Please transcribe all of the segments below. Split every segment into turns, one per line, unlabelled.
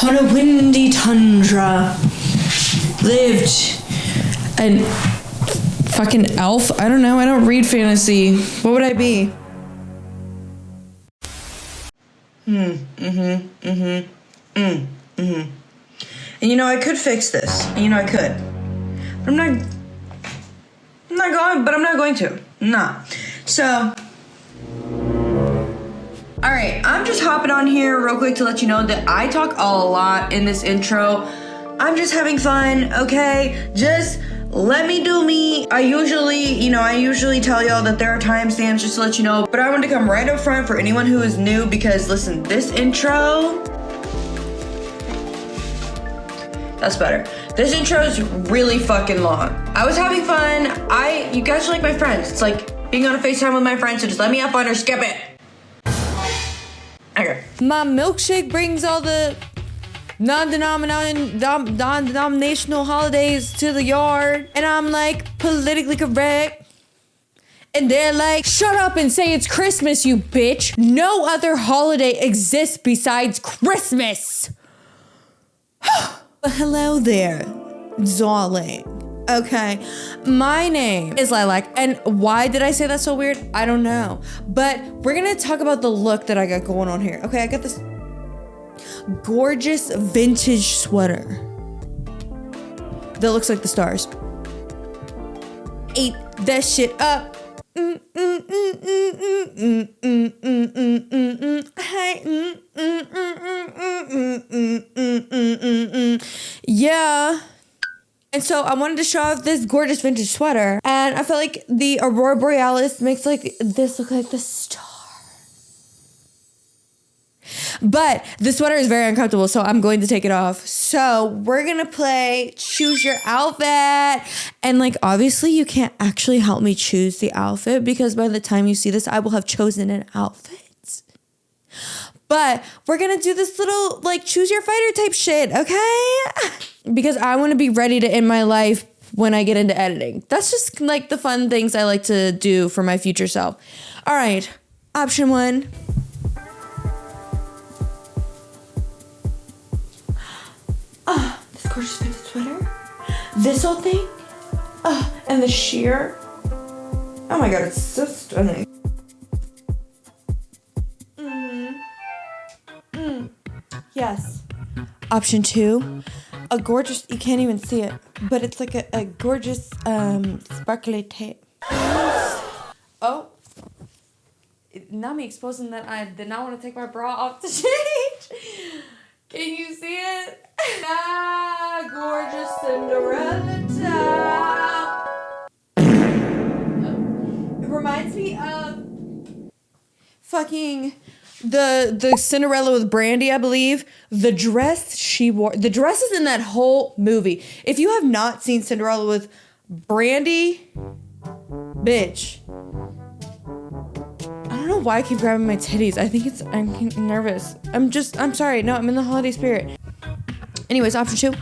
on a windy tundra lived an fucking elf. I don't know. I don't read fantasy. What would I be? And you know, I could fix this. And you know, I could. But I'm not going to. Nah. So, alright, I'm just hopping on here real quick to let you know that I talk a lot in this intro. I'm just having fun, okay? Just let me do me. I usually tell y'all that there are timestamps just to let you know, but I want to come right up front for anyone who is new because listen, this intro, that's better. This intro is really fucking long. I was having fun. You guys are like my friends. It's like being on a FaceTime with my friends, so just let me have fun or skip it. Okay. My milkshake brings all the non-denominational holidays to the yard, and I'm like politically correct. And they're like, shut up and say it's Christmas, you bitch. No other holiday exists besides Christmas. Hello there, darling. Okay, my name is Lilac, and why did I say that so weird? I don't know. But we're gonna talk about the look that I got going on here. Okay, I got this gorgeous vintage sweater that looks like the stars. Eat that shit up. Yeah. And so I wanted to show off this gorgeous vintage sweater, and I felt like the Aurora Borealis makes like this look like the star. But the sweater is very uncomfortable, so I'm going to take it off. So we're gonna play choose your outfit. And like, obviously you can't actually help me choose the outfit because by the time you see this, I will have chosen an outfit. But we're gonna do this little like choose your fighter type shit, okay? Because I wanna be ready to end my life when I get into editing. That's just like the fun things I like to do for my future self. All right, option 1. This gorgeous vintage sweater. This whole thing. And the sheer. Oh my god, it's so stunning. Yes. Option 2. A gorgeous, you can't even see it, but it's like a gorgeous sparkly tape. Oh. Not me exposing that I did not want to take my bra off to change. Can you see it? Ah, gorgeous Cinderella top. It reminds me of fucking the Cinderella with Brandy, I believe. The dress she wore. The dresses in that whole movie. If you have not seen Cinderella with Brandy, bitch. I don't know why I keep grabbing my titties. I think I'm nervous. I'm sorry. No, I'm in the holiday spirit. Anyways, option 2.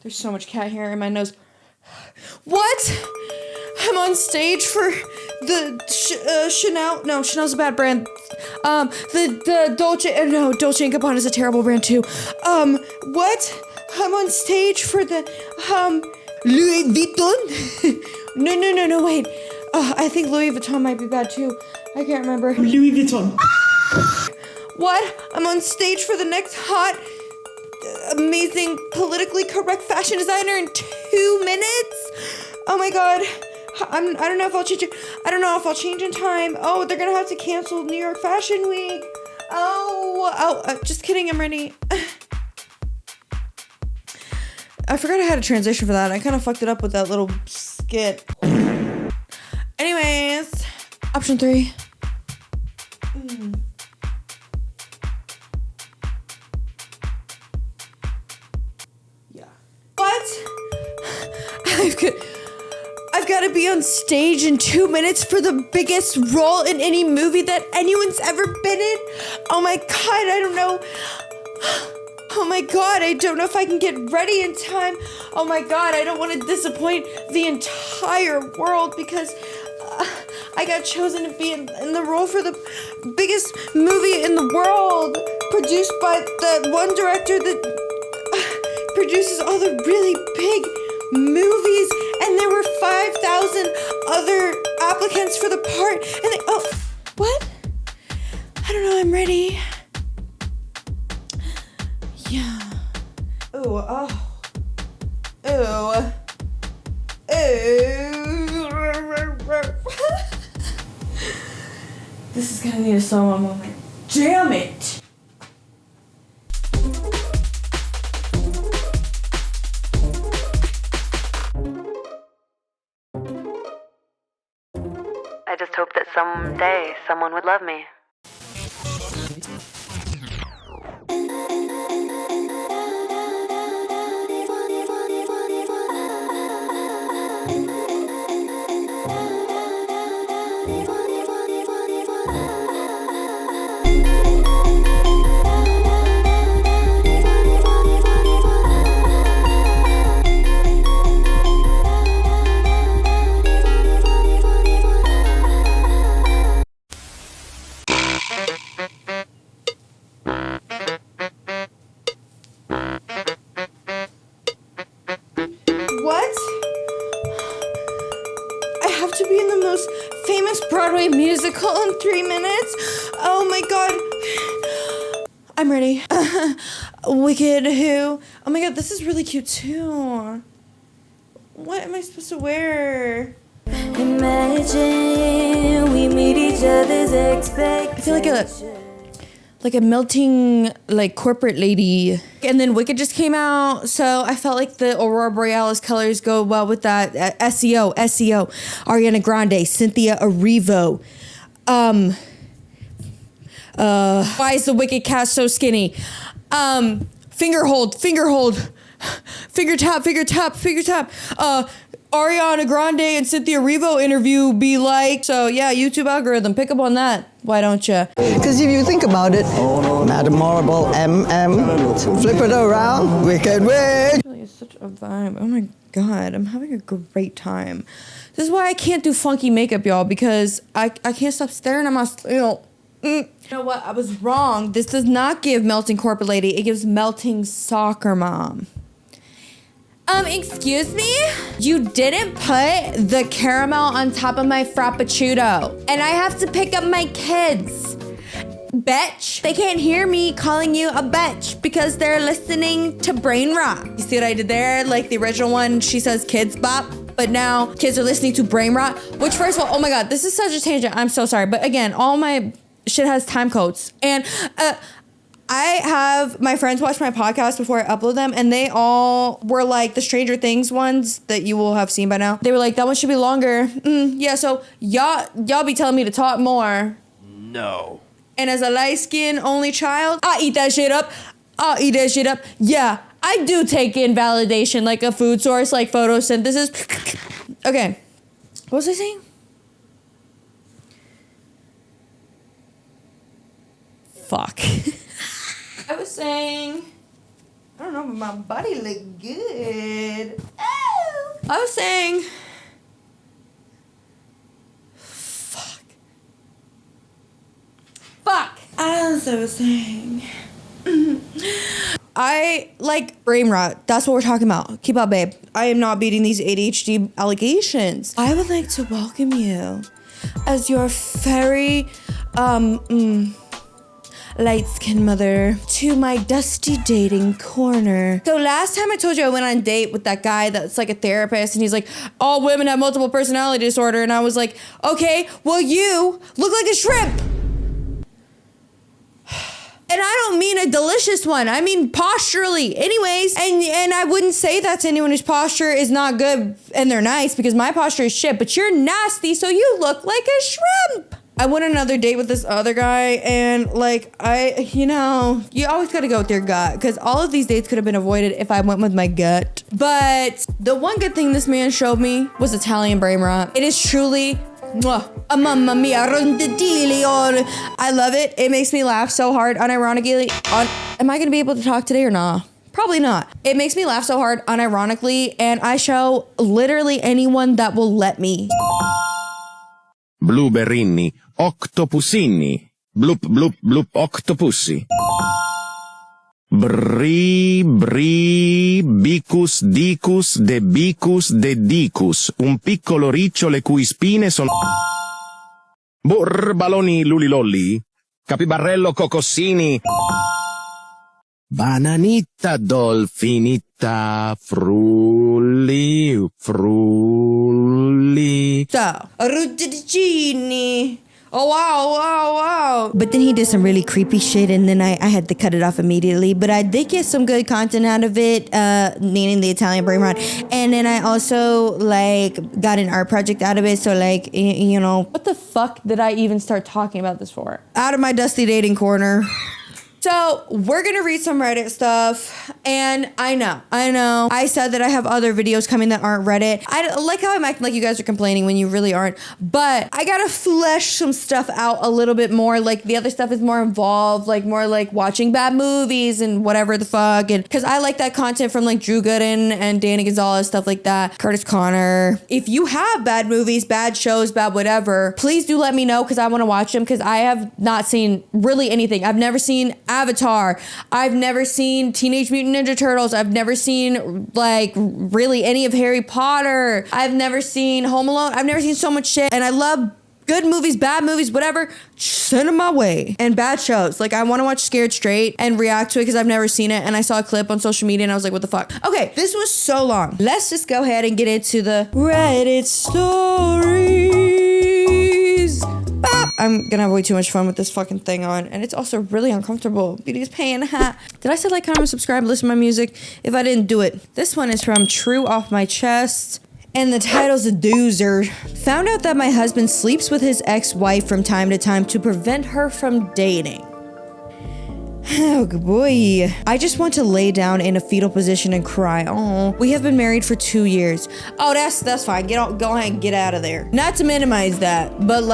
There's so much cat hair in my nose. What? I'm on stage for the Chanel. No, Chanel's a bad brand. The Dolce. No, Dolce & Gabbana is a terrible brand too. What? I'm on stage for the Louis Vuitton. No, wait. I think Louis Vuitton might be bad too. I can't remember.
Louis Vuitton.
What? I'm on stage for the next hot, amazing, politically correct fashion designer in 2 minutes? Oh my god. I don't know if I'll change it. I don't know if I'll change in time. Oh, they're gonna have to cancel New York Fashion Week. Just kidding, I'm ready. I forgot I had a transition for that. I kind of fucked it up with that little skit. Anyways, option 3. Yeah. What? I've got to be on stage in 2 minutes for the biggest role in any movie that anyone's ever been in? Oh my god, I don't know. Oh my god, I don't know if I can get ready in time. Oh my god, I don't want to disappoint the entire world because I got chosen to be in the role for the biggest movie in the world, produced by the one director that produces all the really big movies, and there were 5,000 other applicants for the part, and what? I don't know, I'm ready. Yeah. Ooh, Ooh. This is gonna need a slow-mo moment. Damn it!
I just hope that someday someone would love me.
What? I have to be in the most famous Broadway musical in 3 minutes? Oh my god. I'm ready. Wicked who? Oh my god, this is really cute too. What am I supposed to wear? Imagine we meet each other's expectations. I feel like a melting corporate lady. And then Wicked just came out, so I felt like the Aurora Borealis colors go well with that. SEO, Ariana Grande, Cynthia Erivo. Why is the Wicked cast so skinny? Finger hold, finger tap. Ariana Grande and Cynthia Erivo interview be like. So yeah, YouTube algorithm, pick up on that. Why don't you?
Because if you think about it, Madam Marble, flip it around, Wicked Witch.
It's such a vibe. Oh my god, I'm having a great time. This is why I can't do funky makeup, y'all, because I can't stop staring at my, You know what? I was wrong. This does not give melting corporate lady. It gives melting soccer mom. Excuse me? You didn't put the caramel on top of my frappuccino. And I have to pick up my kids. Betch. They can't hear me calling you a betch because they're listening to Brain Rot. You see what I did there? Like the original one, she says kids bop. But now kids are listening to Brain Rot. Which first of all, oh my god, this is such a tangent. I'm so sorry. But again, all my shit has time codes. And I have my friends watch my podcast before I upload them, and they all were like the Stranger Things ones that you will have seen by now. They were like, that one should be longer. Yeah, so y'all be telling me to talk more.
No.
And as a light skin only child, I eat that shit up. I'll eat that shit up. Yeah, I do take in validation like a food source, like photosynthesis. Okay, what was I saying? Fuck. I was saying, I don't know, but my body looked good. Oh. I was saying, fuck. As I was saying, I like brain rot. That's what we're talking about. Keep up, babe. I am not beating these ADHD allegations. I would like to welcome you as your very, light-skinned mother to my dusty dating corner. So last time I told you I went on a date with that guy that's like a therapist, and he's like, all women have multiple personality disorder. And I was like, okay, well, you look like a shrimp. And I don't mean a delicious one. I mean posturally. Anyways, and I wouldn't say that to anyone whose posture is not good and they're nice, because my posture is shit, but you're nasty, so you look like a shrimp. I went on another date with this other guy, and you always gotta go with your gut, because all of these dates could have been avoided if I went with my gut. But the one good thing this man showed me was Italian brain rot. It is truly a mamma mia, I love it. It makes me laugh so hard unironically. Am I gonna be able to talk today or not? Probably not. It makes me laugh so hard unironically, and I show literally anyone that will let me.
blueberrini, octopusini, bloop bloop bloop octopusi. Bri, bicus, dicus, de dicus, un piccolo riccio le cui spine sono... Baloni lulilolli, capibarrello cocossini, bananitta dolfinitta, frulli.
So, Ruggigini. Oh, wow. But then he did some really creepy shit, and then I had to cut it off immediately. But I did get some good content out of it, meaning the Italian brain rot. And then I also, got an art project out of it. So, you know, what the fuck did I even start talking about this for? Out of my dusty dating corner. So we're going to read some Reddit stuff. And I know. I said that I have other videos coming that aren't Reddit. I like how I'm acting like you guys are complaining when you really aren't. But I got to flesh some stuff out a little bit more. Like the other stuff is more involved, more like watching bad movies and whatever the fuck. And because I like that content from Drew Gooden and Danny Gonzalez, stuff like that. Curtis Connor. If you have bad movies, bad shows, bad whatever, please do let me know because I want to watch them because I have not seen really anything. I've never seen Avatar. I've never seen Teenage Mutant Ninja Turtles. I've never seen really any of Harry Potter. I've never seen Home Alone. I've never seen so much shit. And I love good movies, bad movies, whatever. Send them my way. And bad shows. I want to watch Scared Straight and react to it because I've never seen it. And I saw a clip on social media and I was like, what the fuck? Okay, this was so long. Let's just go ahead and get into the Reddit stories. I'm gonna have way too much fun with this fucking thing on, and it's also really uncomfortable. Beauty's pain. Did I say comment, and subscribe, listen to my music? If I didn't do it. This one is from True Off My Chest, and the title's a doozer. Found out that my husband sleeps with his ex-wife from time to time to prevent her from dating. Oh boy. I just want to lay down in a fetal position and cry. Oh, we have been married for 2 years. Oh, that's fine. Go ahead and get out of there. Not to minimize that, but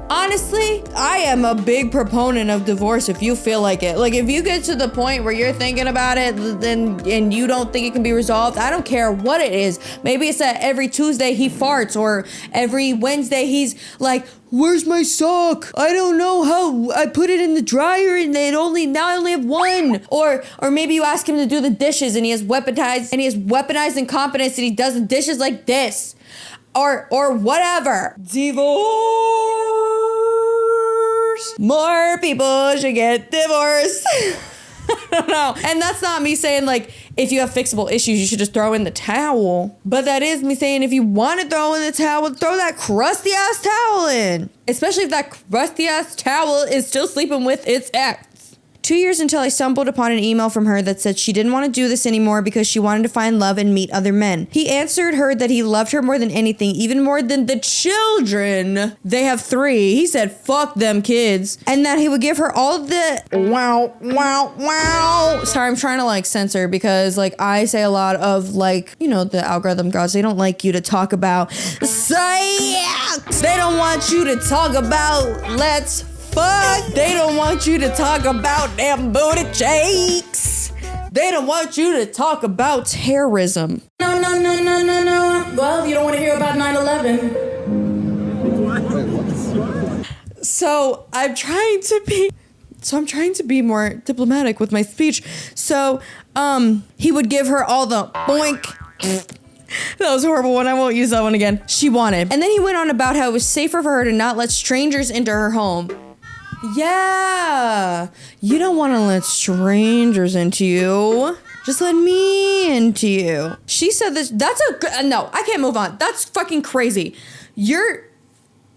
honestly, I am a big proponent of divorce if you feel like it. If you get to the point where you're thinking about it and you don't think it can be resolved, I don't care what it is. Maybe it's that every Tuesday he farts or every Wednesday he's like, where's my sock? I don't know how. I put it in the dryer and I only have one. Or maybe you ask him to do the dishes and he has weaponized incompetence and he does the dishes like this. Or whatever. Divorce. More people should get divorced. I don't know. And that's not me saying if you have fixable issues, you should just throw in the towel. But that is me saying if you want to throw in the towel, throw that crusty ass towel in. Especially if that crusty ass towel is still sleeping with its ex. 2 years until I stumbled upon an email from her that said she didn't want to do this anymore because she wanted to find love and meet other men. He answered her that he loved her more than anything, even more than the children. They have 3. He said, fuck them kids. And that he would give her all the wow. Sorry, I'm trying to censor because I say a lot of the algorithm gods. They don't like you to talk about sex. They don't want you to talk about let's fuck. They don't want you to talk about damn booty cheeks. They don't want you to talk about terrorism. No. Well, you don't want to hear about 9/11. So I'm trying to be more diplomatic with my speech. So, he would give her all the boink. That was a horrible one. I won't use that one again. She wanted. And then he went on about how it was safer for her to not let strangers into her home. Yeah, you don't want to let strangers into you. Just let me into you. She said this. No, I can't move on. That's fucking crazy. You're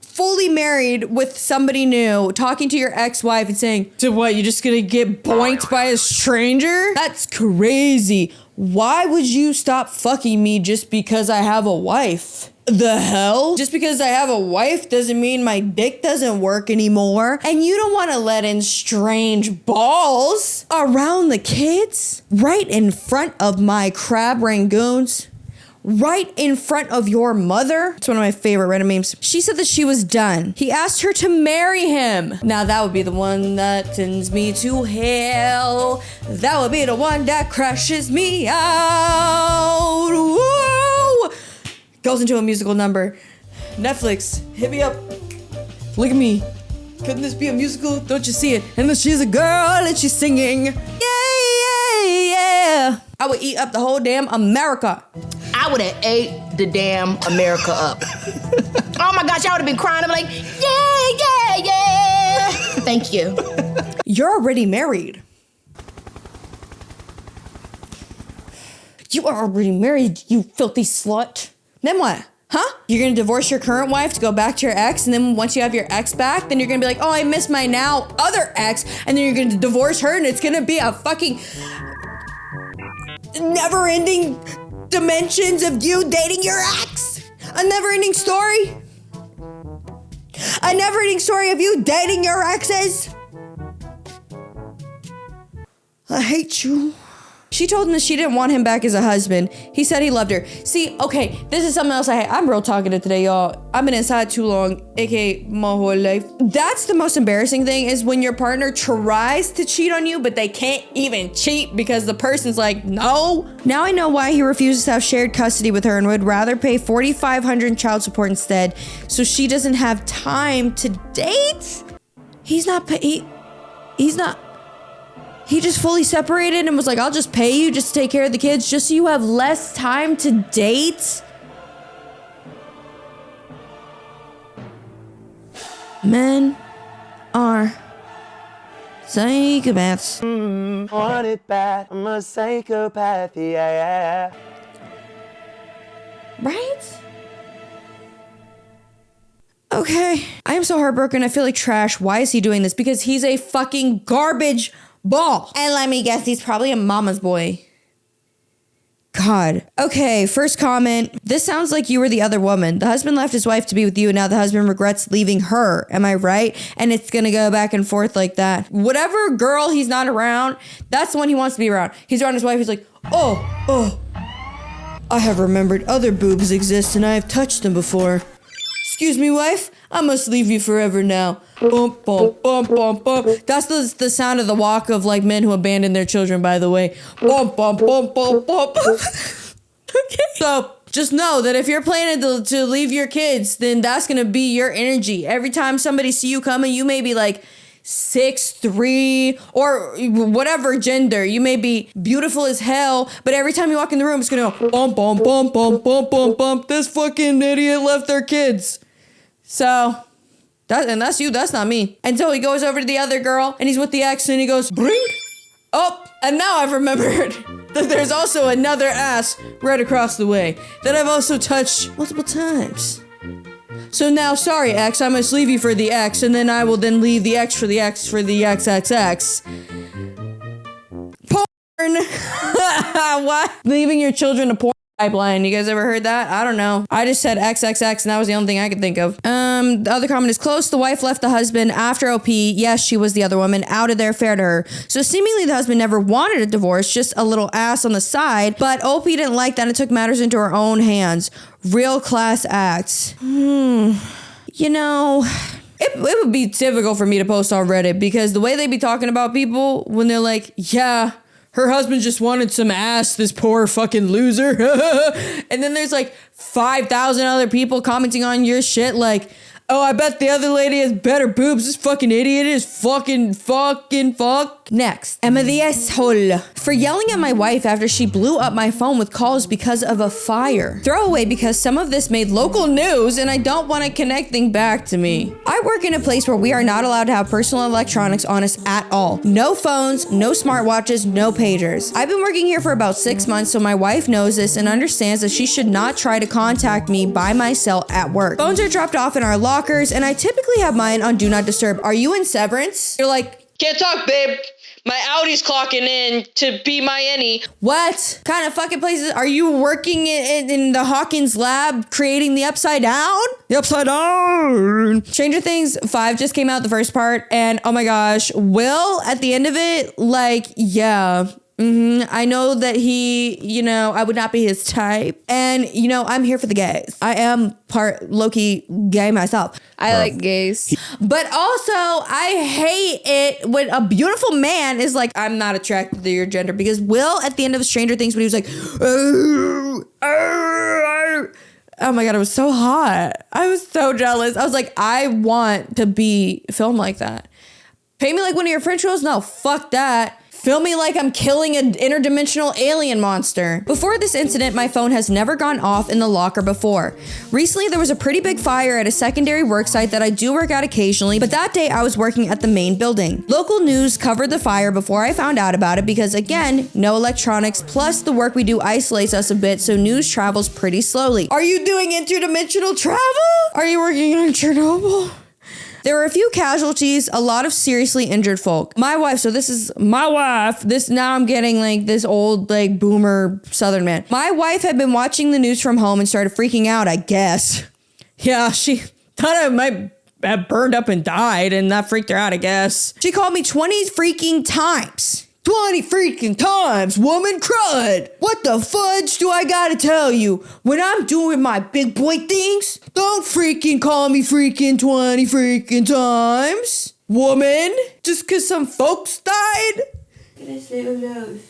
fully married with somebody new, talking to your ex-wife and saying, so what, you just gonna get boinked by a stranger? That's crazy. Why would you stop fucking me just because I have a wife? The hell? Just because I have a wife doesn't mean my dick doesn't work anymore. And you don't want to let in strange balls around the kids? Right in front of my crab rangoons? Right in front of your mother? It's one of my favorite Reddit memes. She said that she was done. He asked her to marry him. Now that would be the one that sends me to hell. That would be the one that crashes me out. Whoa! Goes into a musical number. Netflix, hit me up. Look at me. Couldn't this be a musical? Don't you see it? And then she's a girl and she's singing. Yeah. I would eat up the whole damn America.
I would have ate the damn America up. Oh my gosh, I would have been crying. I'm like, yeah. Thank you.
You're already married. You are already married, you filthy slut. Then what? Huh? You're gonna divorce your current wife to go back to your ex, and then once you have your ex back, then you're gonna be like, oh, I miss my now other ex, and then you're gonna divorce her, and it's gonna be a fucking never-ending dimensions of you dating your ex. A never-ending story. A never-ending story of you dating your exes. I hate you. She told him that she didn't want him back as a husband. He said he loved her. See, okay, this is something else I hate. I'm real talkative today, y'all. I've been inside too long, aka my whole life. That's the most embarrassing thing is when your partner tries to cheat on you, but they can't even cheat because the person's like, no. Now I know why he refuses to have shared custody with her and would rather pay $4,500 in child support instead, so she doesn't have time to date. He just fully separated and was like, I'll just pay you just to take care of the kids just so you have less time to date. Men are psychopaths.
Want it bad, I'm a psychopath, yeah.
Right? Okay. I am so heartbroken. I feel like trash. Why is he doing this? Because he's a fucking garbage ball. And let me guess, he's probably a mama's boy. God. Okay, first comment. This sounds like you were the other woman. The husband left his wife to be with you, and now the husband regrets leaving her. Am I right? And it's gonna go back and forth like that. Whatever girl he's not around, that's the one he wants to be around. He's around his wife, he's like, oh. I have remembered other boobs exist, and I have touched them before. Excuse me, wife? I must leave you forever now. Bump, bump, bump, bump, bump. That's the sound of the walk of like men who abandon their children, by the way. Bump, bump, bump, bump, bump. Okay. So just know that if you're planning to leave your kids, then that's gonna be your energy. Every time somebody see you coming, you may be like 6'3" or whatever gender. You may be beautiful as hell, but every time you walk in the room, it's gonna go bump, bump, bump, bump, bump, bump, bump. This fucking idiot left their kids. So, that's you, that's not me. Until he goes over to the other girl, and he's with the ex, and he goes, bring. Oh, and now I've remembered that there's also another ass right across the way that I've also touched multiple times. So now, sorry, ex, I must leave you for the ex, and then I will then leave the ex for the ex for the XXX. Porn! What? Leaving your children a porn pipeline. You guys ever heard that? I don't know. I just said XXX and that was the only thing I could think of. The other comment is close. The wife left the husband after OP. Yes, she was the other woman. Outed their affair to her. So seemingly the husband never wanted a divorce, just a little ass on the side. But OP didn't like that and took matters into her own hands. Real class acts. You know, it would be difficult for me to post on Reddit because the way they be talking about people when they're like, yeah, her husband just wanted some ass, this poor fucking loser. And then there's like 5,000 other people commenting on your shit like, oh, I bet the other lady has better boobs. This fucking idiot is fucking fuck. Next, Emma the asshole. For yelling at my wife after she blew up my phone with calls because of a fire. Throwaway because some of this made local news and I don't want it connecting back to me. I work in a place where we are not allowed to have personal electronics on us at all. No phones, no smartwatches, no pagers. I've been working here for about 6 months, so my wife knows this and understands that she should not try to contact me by my cell at work. Phones are dropped off in our lockers and I typically have mine on Do Not Disturb. Are you in severance? You're like, can't talk, babe. My Audi's clocking in to be my any. What kind of fucking places? Are you working in the Hawkins lab creating the Upside Down? The Upside Down. Stranger Things 5 just came out, the first part. And oh my gosh, Will at the end of it, like, yeah. I know that he, I would not be his type. And, I'm here for the gays. I am part low-key gay myself.
I like gays.
But also, I hate it when a beautiful man is like, I'm not attracted to your gender. Because Will, at the end of Stranger Things, when he was like, Oh my God, it was so hot. I was so jealous. I was like, I want to be filmed like that. Pay me like one of your French rolls? No, fuck that. Film me like I'm killing an interdimensional alien monster. Before this incident, my phone has never gone off in the locker before. Recently, there was a pretty big fire at a secondary work site that I do work at occasionally, but that day I was working at the main building. Local news covered the fire before I found out about it because, again, no electronics, plus the work we do isolates us a bit, so news travels pretty slowly. Are you doing interdimensional travel? Are you working on Chernobyl? There were a few casualties, a lot of seriously injured folk. My wife, so this is my wife. This, now I'm getting like this old like boomer Southern man. My wife had been watching the news from home and started freaking out, I guess. Yeah, she thought I might have burned up and died, and that freaked her out, I guess. She called me 20 freaking times. 20 freaking times, woman crud. What the fudge do I gotta tell you? When I'm doing my big boy things, don't freaking call me freaking 20 freaking times, woman. Just cause some folks died. Look at this little nose.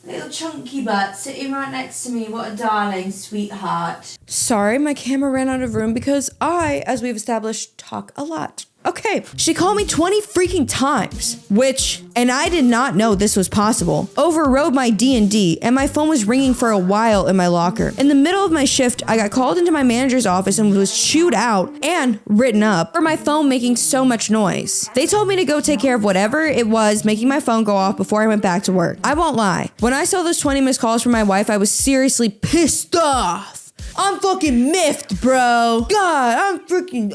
Little chunky butt sitting right next to me. What a darling sweetheart. Sorry, my camera ran out of room because I, as we've established, talk a lot. Okay, she called me 20 freaking times, which, and I did not know this was possible, overrode my D&D, and my phone was ringing for a while in my locker. In the middle of my shift, I got called into my manager's office and was chewed out and written up for my phone making so much noise. They told me to go take care of whatever it was making my phone go off before I went back to work. I won't lie. When I saw those 20 missed calls from my wife, I was seriously pissed off. I'm fucking miffed, bro. God, I'm freaking,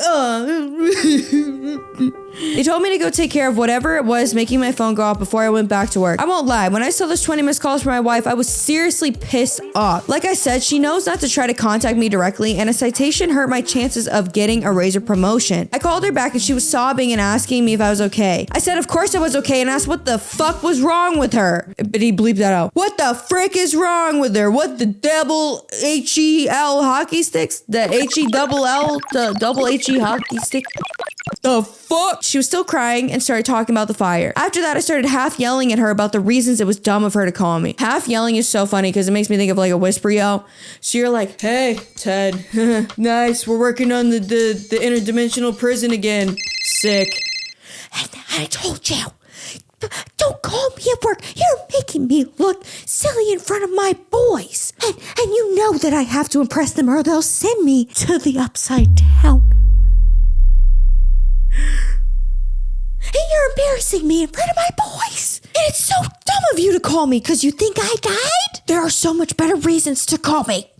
They told me to go take care of whatever it was making my phone go off before I went back to work. I won't lie, when I saw those 20 missed calls from my wife, I was seriously pissed off. Like I said, she knows not to try to contact me directly, and a citation hurt my chances of getting a raise or promotion. I called her back and she was sobbing and asking me if I was okay. I said of course I was okay and asked what the fuck was wrong with her. But he bleeped that out. What the frick is wrong with her? What the double H-E-L hockey sticks? The H-E-double-L, the double H-E hockey stick? The fuck? She was still crying and started talking about the fire. After that, I started half yelling at her about the reasons it was dumb of her to call me. Half yelling is so funny because it makes me think of like a whisper yell. So you're like, hey, Ted, nice, we're working on the interdimensional prison again. Sick. And I told you, don't call me at work. You're making me look silly in front of my boys. And you know that I have to impress them or they'll send me to the upside down. And you're embarrassing me in front of my boys. And it's so dumb of you to call me because you think I died. There are so much better reasons to call me.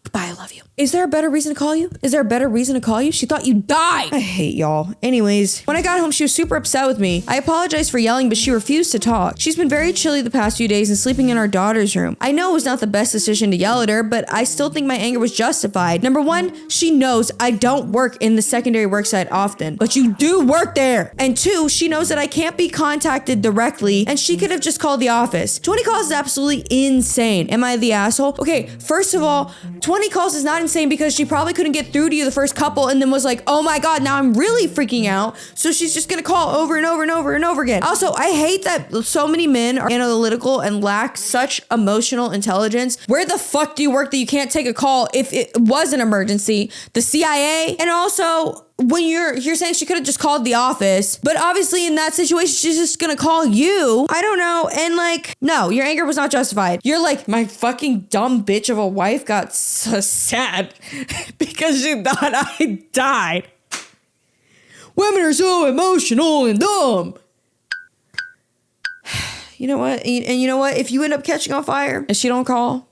Goodbye, I love you. Is there a better reason to call you? Is there a better reason to call you? She thought you died. I hate y'all. Anyways, when I got home, she was super upset with me. I apologized for yelling, but she refused to talk. She's been very chilly the past few days and sleeping in our daughter's room. I know it was not the best decision to yell at her, but I still think my anger was justified. Number one, she knows I don't work in the secondary worksite often, but you do work there. And two, she knows that I can't be contacted directly and she could have just called the office. 20 calls is absolutely insane. Am I the asshole? Okay, first of all, 20 calls is not insane because she probably couldn't get through to you the first couple and then was like, oh my God, now I'm really freaking out. So she's just gonna call over and over and over and over again. Also, I hate that so many men are analytical and lack such emotional intelligence. Where the fuck do you work that you can't take a call if it was an emergency? The CIA? And also, when you're saying she could have just called the office, but obviously in that situation, she's just gonna call you. I don't know. And like, no, your anger was not justified. You're like, my fucking dumb bitch of a wife got so sad because she thought I died. Women are so emotional and dumb. You know what? And you know what? If you end up catching on fire and she don't call,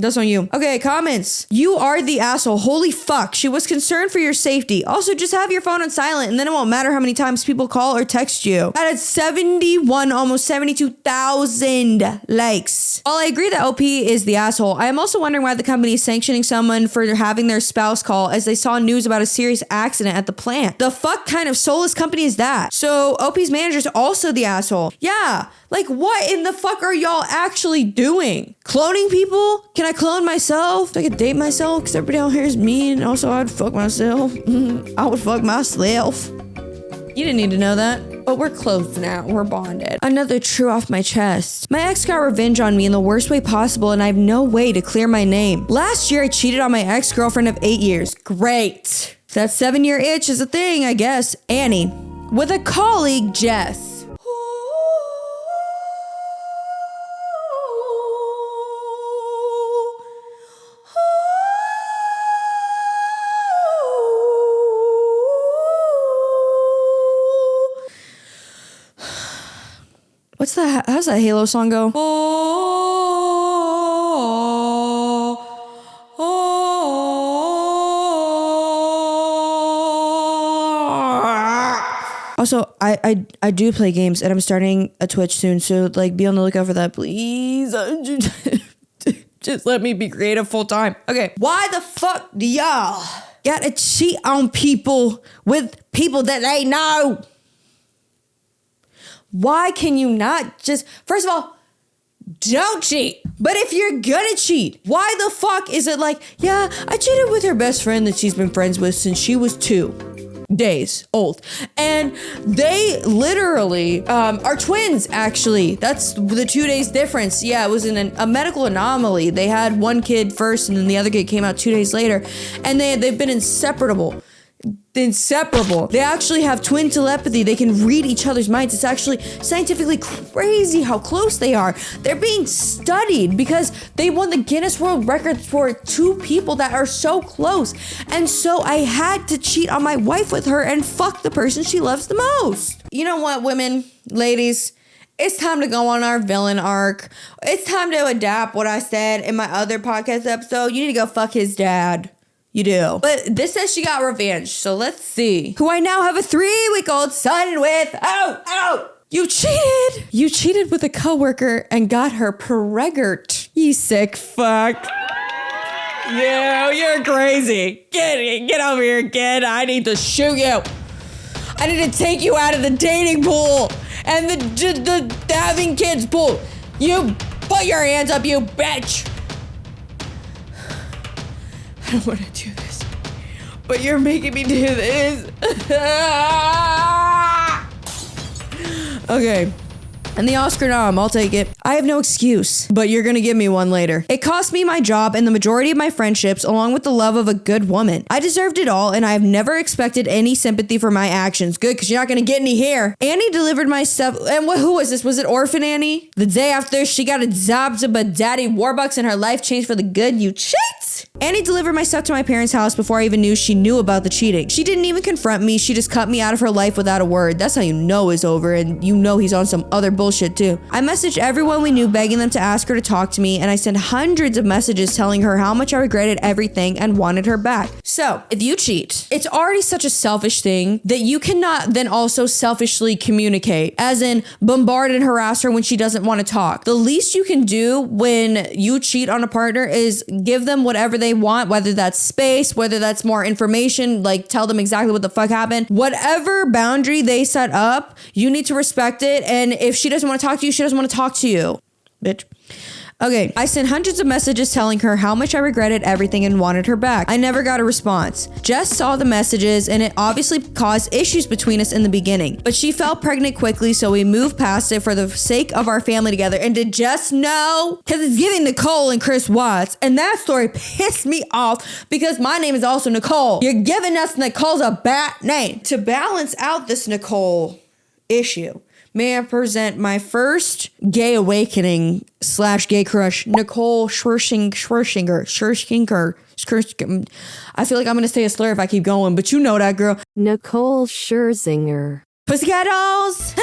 that's on you. Okay, comments. You are the asshole. Holy fuck. She was concerned for your safety. Also, just have your phone on silent and then it won't matter how many times people call or text you. That had 71, almost 72,000 likes. While I agree that OP is the asshole, I am also wondering why the company is sanctioning someone for having their spouse call as they saw news about a serious accident at the plant. The fuck kind of soulless company is that? So OP's manager is also the asshole. Yeah. Like, what in the fuck are y'all actually doing? Cloning people? Can I clone myself? I could date myself because everybody out here is mean. Also, I'd fuck myself. I would fuck myself. You didn't need to know that. But we're close now. We're bonded. Another true off my chest. My ex got revenge on me in the worst way possible, and I have no way to clear my name. Last year, I cheated on my ex-girlfriend of 8 years. Great. That 7-year itch is a thing, I guess. Annie. With a colleague, Jess. What's that? How's that Halo song go? Also, I do play games, and I'm starting a Twitch soon, so like be on the lookout for that, please. Just let me be creative full time. Okay, why the fuck do y'all gotta cheat on people with people that they know? Why can you not just, first of all, don't cheat. But if you're gonna cheat, why the fuck is it like, yeah, I cheated with her best friend that she's been friends with since she was 2 days old. And they literally are twins, actually. That's the 2 days difference. Yeah, it was a medical anomaly. They had one kid first and then the other kid came out 2 days later. And they've been inseparable. They actually have twin telepathy. They can read each other's minds. It's actually scientifically crazy how close they are. They're being studied because they won the Guinness World Records for 2 people that are so close. And so I had to cheat on my wife with her and fuck the person she loves the most. You know what, women, ladies? It's time to go on our villain arc. It's time to adapt what I said in my other podcast episode. You need to go fuck his dad. You do. But this says she got revenge, so let's see. Who I now have a 3-week-old son with. Oh! You cheated! You cheated with a coworker and got her preggert. You sick fuck. You're crazy. Get over here, kid. I need to shoot you. I need to take you out of the dating pool and the having kids pool. You put your hands up, you bitch. I don't want to do this, but you're making me do this. Okay. And the Oscar nom, I'll take it. I have no excuse, but you're gonna give me one later. It cost me my job and the majority of my friendships, along with the love of a good woman. I deserved it all, and I have never expected any sympathy for my actions. Good, because you're not gonna get any here. Annie delivered my stuff, and who was this? Was it Orphan Annie? The day after she got a job to Daddy Warbucks and her life changed for the good, you cheats! Annie delivered my stuff to my parents' house before I even knew she knew about the cheating. She didn't even confront me, she just cut me out of her life without a word. That's how you know it's over, and you know he's on some other bullshit too. I messaged everyone we knew begging them to ask her to talk to me, and I sent hundreds of messages telling her how much I regretted everything and wanted her back. So, if you cheat, it's already such a selfish thing that you cannot then also selfishly communicate, as in bombard and harass her when she doesn't want to talk. The least you can do when you cheat on a partner is give them whatever they want, whether that's space, whether that's more information, like tell them exactly what the fuck happened. Whatever boundary they set up, you need to respect it, and if she doesn't want to talk to you, she doesn't want to talk to you. Bitch. Okay, I sent hundreds of messages telling her how much I regretted everything and wanted her back. I never got a response. Jess saw the messages and it obviously caused issues between us in the beginning. But she fell pregnant quickly, so we moved past it for the sake of our family together. And did Jess know? Because it's giving Nicole and Chris Watts. And that story pissed me off because my name is also Nicole. You're giving us Nicole's a bad name. To balance out this Nicole issue, may I present my first gay awakening / gay crush, Nicole Scherzinger. I feel like I'm going to say a slur if I keep going, but you know that girl.
Nicole Scherzinger.
Pussycat dolls.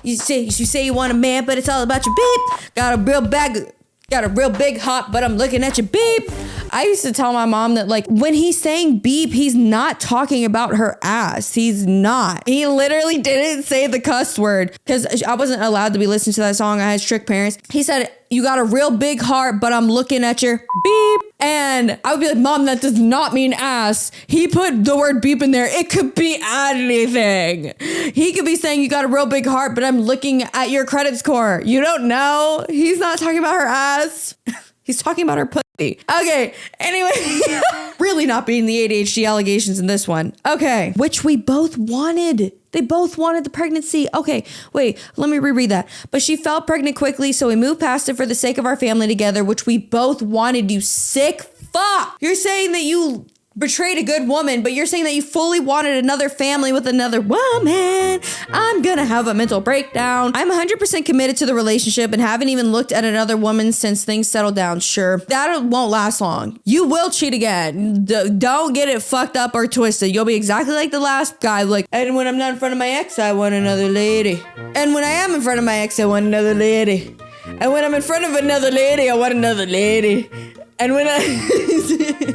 You say you want a man, but it's all about your beep. Got a real big hop, but I'm looking at your beep. I used to tell my mom that, like, when he's saying beep, he's not talking about her ass. He's not. He literally didn't say the cuss word because I wasn't allowed to be listening to that song. I had strict parents. He said, you got a real big heart, but I'm looking at your beep. And I would be like, Mom, that does not mean ass. He put the word beep in there. It could be anything. He could be saying you got a real big heart, but I'm looking at your credit score. You don't know. He's not talking about her ass. He's talking about her pussy. Okay, anyway. really not beating the ADHD allegations in this one. Okay. Which we both wanted. They both wanted the pregnancy. Okay, wait, let me reread that. But she felt pregnant quickly, so we moved past it for the sake of our family together, which we both wanted, you sick fuck. You're saying that you betrayed a good woman, but you're saying that you fully wanted another family with another woman. I'm gonna have a mental breakdown. I'm 100% committed to the relationship and haven't even looked at another woman since things settled down. Sure, that won't last long. You will cheat again. Don't get it fucked up or twisted. You'll be exactly like the last guy, like, and when I'm not in front of my ex, I want another lady. And when I am in front of my ex, I want another lady. And when I'm in front of another lady, I want another lady. And when I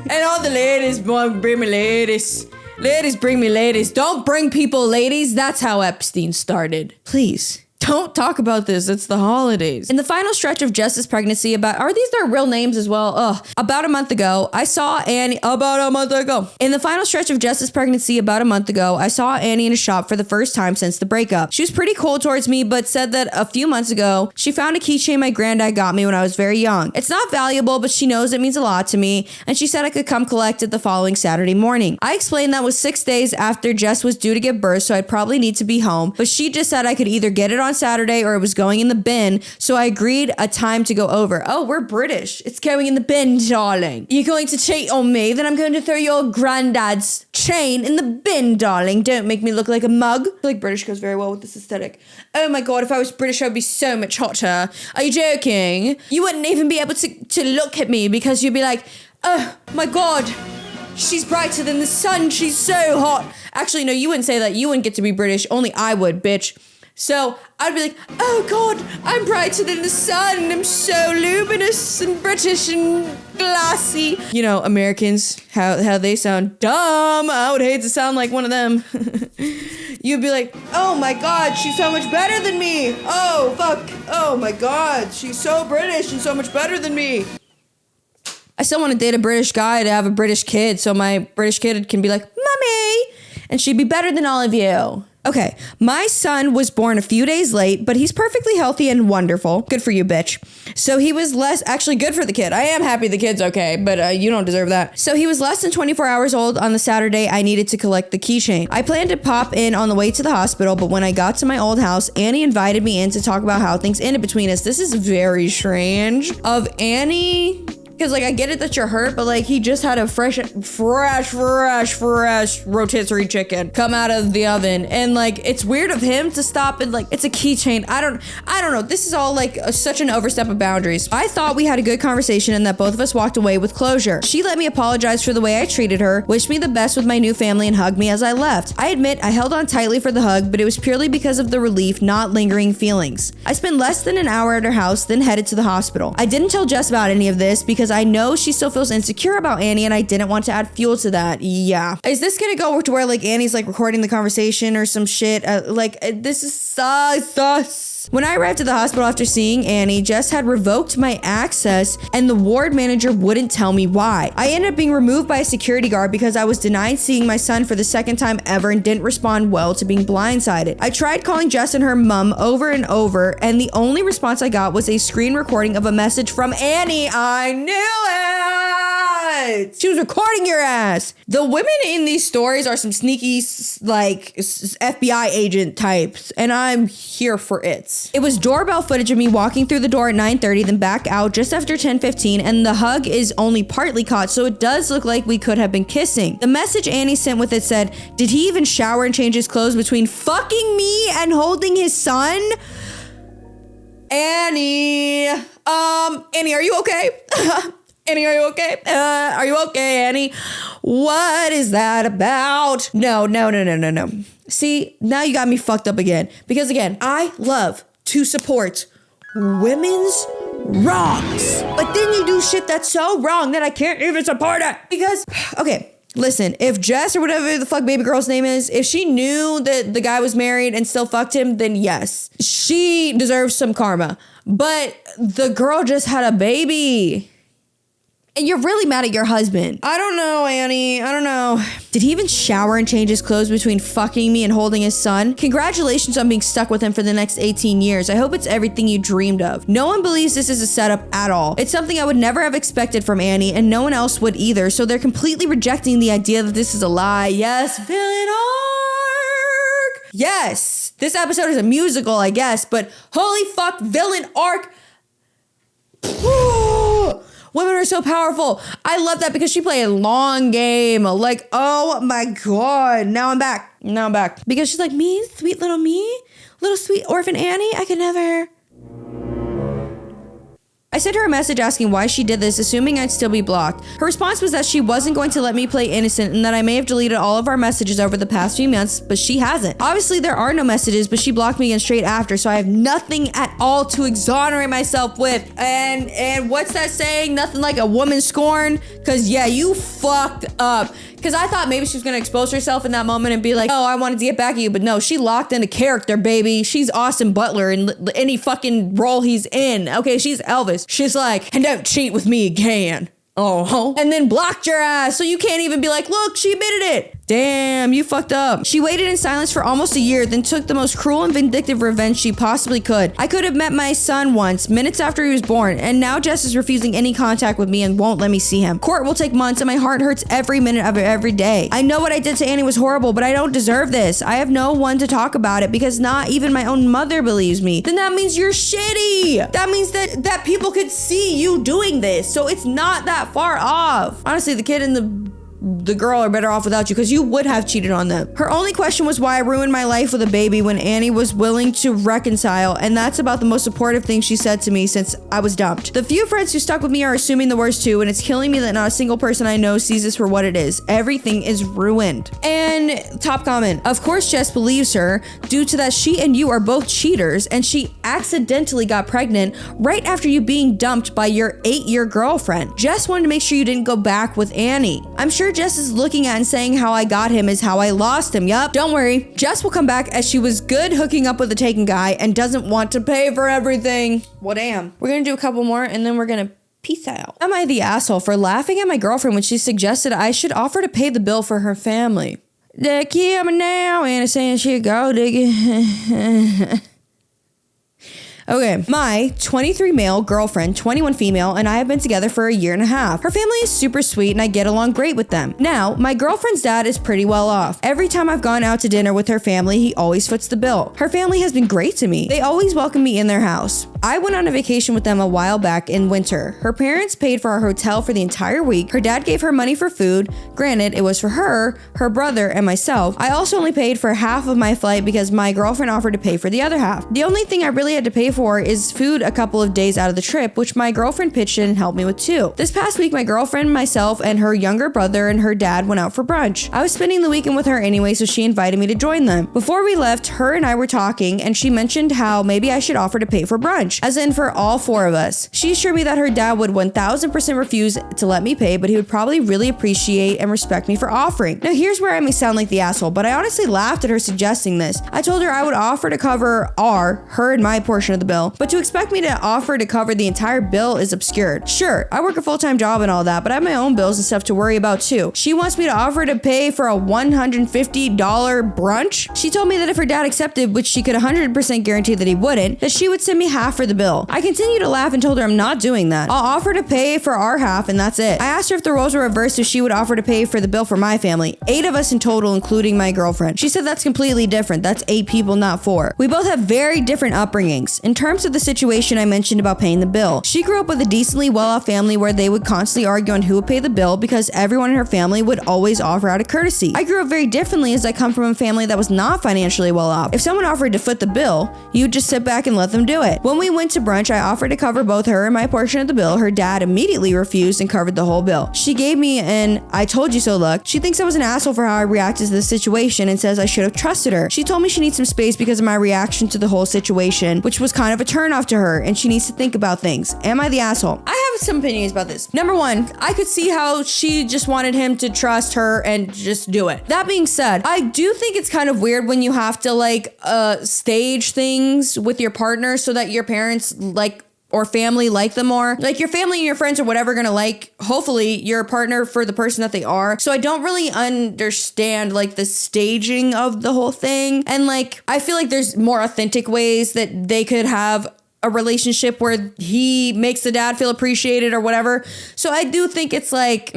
and all the ladies bring me ladies. Ladies bring me ladies. Don't bring people ladies. That's how Epstein started. Please. Don't talk about this. It's the holidays. In the final stretch of Jess's pregnancy, are these their real names as well? Ugh. About a month ago, I saw Annie. In the final stretch of Jess's pregnancy, about a month ago, I saw Annie in a shop for the first time since the breakup. She was pretty cold towards me, but said that a few months ago, she found a keychain my granddad got me when I was very young. It's not valuable, but she knows it means a lot to me, and she said I could come collect it the following Saturday morning. I explained that was 6 days after Jess was due to give birth, so I'd probably need to be home, but she just said I could either get it on Saturday or it was going in the bin, so I agreed a time to go over. Oh, we're British. It's going in the bin, darling. You're going to cheat on me, then I'm going to throw your granddad's chain in the bin, darling. Don't make me look like a mug. I feel like British goes very well with this aesthetic. Oh my god, if I was British, I'd be so much hotter. Are you joking? You wouldn't even be able to look at me because you'd be like, oh my god, she's brighter than the sun. She's so hot. Actually, no, you wouldn't say that. You wouldn't get to be British. Only I would, bitch. So I'd be like, oh god, I'm brighter than the sun. I'm so luminous and British and glassy. You know, Americans, how they sound dumb. I would hate to sound like one of them. You'd be like, oh my god, she's so much better than me. Oh, fuck. Oh my god, she's so British and so much better than me. I still want to date a British guy to have a British kid, so my British kid can be like, mommy, and she'd be better than all of you. Okay, my son was born a few days late, but he's perfectly healthy and wonderful. Good for you, bitch. So he was actually good for the kid. I am happy the kid's okay, but you don't deserve that. So he was less than 24 hours old on the Saturday I needed to collect the keychain. I planned to pop in on the way to the hospital, but when I got to my old house, Annie invited me in to talk about how things ended between us. This is very strange of Annie. Because, like, I get it that you're hurt, but, like, he just had a fresh rotisserie chicken come out of the oven. And, like, it's weird of him to stop and, like, it's a keychain. I don't know. This is all, like, such an overstep of boundaries. I thought we had a good conversation and that both of us walked away with closure. She let me apologize for the way I treated her, wished me the best with my new family, and hugged me as I left. I admit I held on tightly for the hug, but it was purely because of the relief, not lingering feelings. I spent less than an hour at her house, then headed to the hospital. I didn't tell Jess about any of this because I know she still feels insecure about Annie and I didn't want to add fuel to that. Yeah. Is this gonna go to where like Annie's like recording the conversation or some shit? This is sus. When I arrived at the hospital after seeing Annie, Jess had revoked my access and the ward manager wouldn't tell me why. I ended up being removed by a security guard because I was denied seeing my son for the second time ever and didn't respond well to being blindsided. I tried calling Jess and her mom over and over, and the only response I got was a screen recording of a message from Annie. I knew it! She was recording your ass! The women in these stories are some sneaky, like, FBI agent types, and I'm here for it. It was doorbell footage of me walking through the door at 9:30, then back out just after 10:15, and the hug is only partly caught, so it does look like we could have been kissing. The message Annie sent with it said, did he even shower and change his clothes between fucking me and holding his son? Annie, Annie, are you okay? Annie, are you okay? Are you okay, Annie? What is that about? No. See, now you got me fucked up again. Because again, I love to support women's wrongs. But then you do shit that's so wrong that I can't even support it. Because, okay, listen, if Jess or whatever the fuck baby girl's name is, if she knew that the guy was married and still fucked him, then yes, she deserves some karma. But the girl just had a baby. And you're really mad at your husband. I don't know, Annie. I don't know. Did he even shower and change his clothes between fucking me and holding his son? Congratulations on being stuck with him for the next 18 years. I hope it's everything you dreamed of. No one believes this is a setup at all. It's something I would never have expected from Annie, and no one else would either, so they're completely rejecting the idea that this is a lie. Yes, villain arc! Yes! This episode is a musical, I guess, but holy fuck, villain arc! Women are so powerful. I love that because she played a long game. Like, oh my God. Now I'm back. Because she's like, me, sweet little me, little sweet orphan Annie. I could never. I sent her a message asking why she did this, assuming I'd still be blocked. Her response was that she wasn't going to let me play innocent and that I may have deleted all of our messages over the past few months, but she hasn't. Obviously, there are no messages, but she blocked me again straight after, so I have nothing at all to exonerate myself with. And what's that saying? Nothing like a woman scorned? Because, yeah, you fucked up. Because I thought maybe she was going to expose herself in that moment and be like, oh, I wanted to get back at you. But no, she locked into character, baby. She's Austin Butler in any fucking role he's in. Okay, she's Elvis. She's like, and don't cheat with me again. Oh, and then blocked your ass. So you can't even be like, look, she admitted it. Damn, you fucked up. She waited in silence for almost a year, then took the most cruel and vindictive revenge she possibly could. I could have met my son once, minutes after he was born, and now Jess is refusing any contact with me and won't let me see him. Court will take months and my heart hurts every minute of it every day. I know what I did to Annie was horrible, but I don't deserve this. I have no one to talk about it because not even my own mother believes me. Then that means you're shitty. That means that people could see you doing this, so it's not that far off. Honestly, the kid and the girl are better off without you because you would have cheated on them. Her only question was why I ruined my life with a baby when Annie was willing to reconcile, and that's about the most supportive thing she said to me since I was dumped. The few friends who stuck with me are assuming the worst too, and it's killing me that not a single person I know sees this for what it is. Everything is ruined. And top comment, of course Jess believes her due to that she and you are both cheaters and she accidentally got pregnant right after you being dumped by your 8-year girlfriend. Jess wanted to make sure you didn't go back with Annie. I'm sure Jess is looking at and saying how I got him is how I lost him. Yup, don't worry. Jess will come back as she was good hooking up with a taken guy and doesn't want to pay for everything. Well, damn. We're gonna do a couple more and then we're gonna peace out. Am I the asshole for laughing at my girlfriend when she suggested I should offer to pay the bill for her family? The kid now and saying she'd go digging. Okay, my 23 male girlfriend, 21 female, and I have been together for a year and a half. Her family is super sweet and I get along great with them. Now, my girlfriend's dad is pretty well off. Every time I've gone out to dinner with her family, he always foots the bill. Her family has been great to me. They always welcome me in their house. I went on a vacation with them a while back in winter. Her parents paid for our hotel for the entire week. Her dad gave her money for food. Granted, it was for her brother, and myself. I also only paid for half of my flight because my girlfriend offered to pay for the other half. The only thing I really had to pay for is food a couple of days out of the trip, which my girlfriend pitched in and helped me with too. This past week, my girlfriend, myself, and her younger brother and her dad went out for brunch. I was spending the weekend with her anyway, so she invited me to join them. Before we left, her and I were talking, and she mentioned how maybe I should offer to pay for brunch, as in for all 4 of us. She assured me that her dad would 1000% refuse to let me pay, but he would probably really appreciate and respect me for offering. Now here's where I may sound like the asshole, but I honestly laughed at her suggesting this. I told her I would offer to cover her and my portion of the bill, but to expect me to offer to cover the entire bill is absurd. Sure, I work a full-time job and all that, but I have my own bills and stuff to worry about too. She wants me to offer to pay for a $150 brunch? She told me that if her dad accepted, which she could 100% guarantee that he wouldn't, that she would send me half for the bill. I continued to laugh and told her I'm not doing that. I'll offer to pay for our half and that's it. I asked her if the roles were reversed so she would offer to pay for the bill for my family. 8 of us in total, including my girlfriend. She said that's completely different. That's 8 people, not 4. We both have very different upbringings. In terms of the situation I mentioned about paying the bill, she grew up with a decently well-off family where they would constantly argue on who would pay the bill because everyone in her family would always offer out of courtesy. I grew up very differently as I come from a family that was not financially well off. If someone offered to foot the bill, you'd just sit back and let them do it. When we went to brunch, I offered to cover both her and my portion of the bill. Her dad immediately refused and covered the whole bill. She gave me an "I told you so" look. She thinks I was an asshole for how I reacted to the situation and says I should have trusted her. She told me she needs some space because of my reaction to the whole situation, which was kind of a turnoff to her, and she needs to think about things. Am I the asshole? I have some opinions about this. Number 1, I could see how she just wanted him to trust her and just do it. That being said, I do think it's kind of weird when you have to stage things with your partner so that your parents or family like them more. Like your family and your friends or whatever are gonna like, hopefully, your partner for the person that they are. So I don't really understand like the staging of the whole thing. And like, I feel like there's more authentic ways that they could have a relationship where he makes the dad feel appreciated or whatever. So I do think it's like,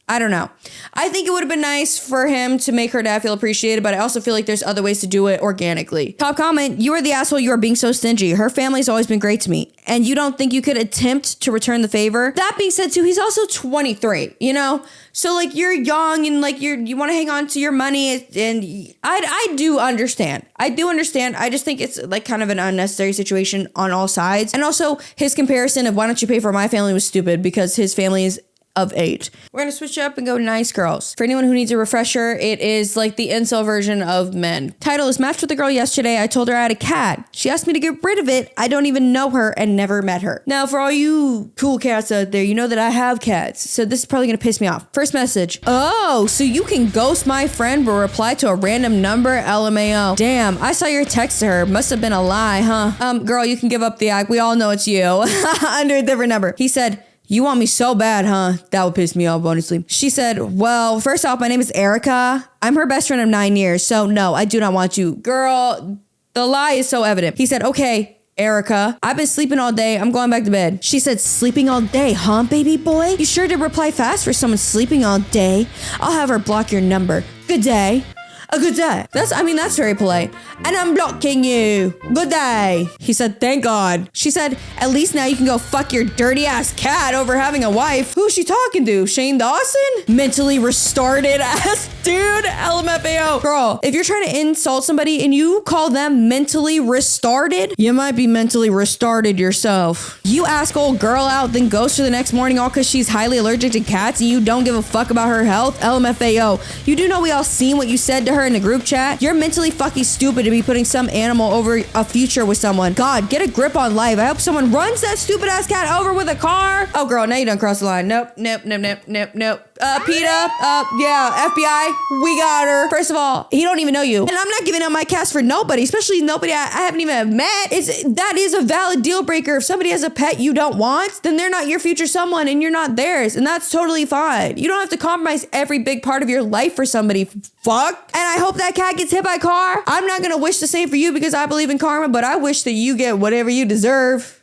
I don't know. I think it would have been nice for him to make her dad feel appreciated, but I also feel like there's other ways to do it organically. Top comment, you are the asshole, you are being so stingy. Her family's always been great to me. And you don't think you could attempt to return the favor? That being said too, he's also 23, you know? So like you're young and like you want to hang on to your money, and I do understand. I do understand. I just think it's like kind of an unnecessary situation on all sides. And also his comparison of why don't you pay for my family was stupid because his family is of 8. We're gonna switch up and go nice girls. For anyone who needs a refresher, it is like the incel version of men. Title is matched with a girl yesterday. I told her I had a cat. She asked me to get rid of it. I don't even know her and never met her. Now, for all you cool cats out there, you know that I have cats, so this is probably gonna piss me off. First message. Oh, so you can ghost my friend but reply to a random number? LMAO. Damn, I saw your text to her. Must have been a lie, huh? Girl, you can give up the act. We all know it's you. Under a different number. He said, you want me so bad, huh? That would piss me off, honestly. She said, well, first off, my name is Erica. I'm her best friend of 9 years, so no, I do not want you. Girl, the lie is so evident. He said, okay, Erica, I've been sleeping all day. I'm going back to bed. She said, sleeping all day, huh, baby boy? You sure did reply fast for someone sleeping all day. I'll have her block your number. Good day. A good day. That's very polite. And I'm blocking you. Good day. He said, thank God. She said, at least now you can go fuck your dirty ass cat over having a wife. Who's she talking to? Shane Dawson? Mentally retarded ass dude. LMFAO. Girl, if you're trying to insult somebody and you call them mentally retarded, you might be mentally retarded yourself. You ask old girl out, then ghost her the next morning all because she's highly allergic to cats and you don't give a fuck about her health? LMFAO. You do know we all seen what you said to her in the group chat? You're mentally fucking stupid to be putting some animal over a future with someone. God, get a grip on life. I hope someone runs that stupid ass cat over with a car. Oh girl, now you done crossed the line. Nope. PETA, yeah, FBI, we got her. First of all, he don't even know you. And I'm not giving up my cats for nobody, especially nobody I haven't even met. That is a valid deal breaker. If somebody has a pet you don't want, then they're not your future someone and you're not theirs. And that's totally fine. You don't have to compromise every big part of your life for somebody. Fuck. And I hope that cat gets hit by a car. I'm not gonna wish the same for you because I believe in karma, but I wish that you get whatever you deserve.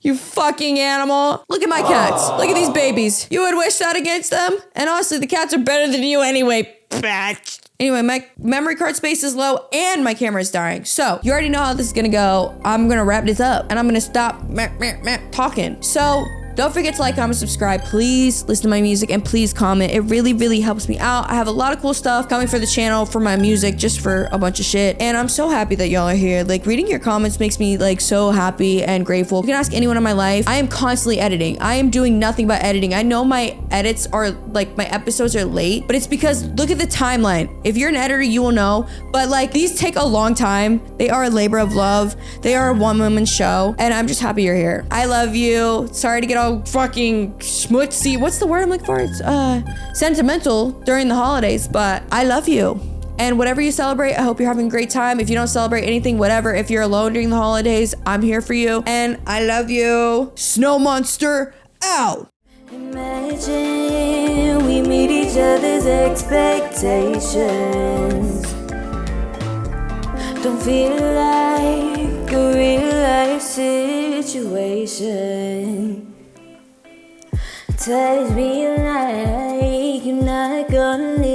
You fucking animal. Look at my cats. Look at these babies. You would wish that against them? And honestly, the cats are better than you anyway, bitch. Anyway, my memory card space is low and my camera is dying. So you already know how this is gonna go. I'm gonna wrap this up and I'm gonna stop talking. So don't forget to like, comment, subscribe. Please listen to my music and please comment. It really, really helps me out. I have a lot of cool stuff coming for the channel, for my music, just for a bunch of shit. And I'm so happy that y'all are here. Like, reading your comments makes me like so happy and grateful. You can ask anyone in my life. I am constantly editing. I am doing nothing but editing. I know my edits are like, my episodes are late, but it's because look at the timeline. If you're an editor, you will know. But like, these take a long time. They are a labor of love. They are a one-woman show. And I'm just happy you're here. I love you. Sorry to get all fucking schmutzy. What's the word I'm looking for? It's sentimental during the holidays, but I love you. And whatever you celebrate, I hope you're having a great time. If you don't celebrate anything, whatever, if you're alone during the holidays, I'm here for you. And I love you. Snow Monster out.
Imagine we meet each other's expectations. Don't feel like a real life situation. Touch me like you're not gonna leave.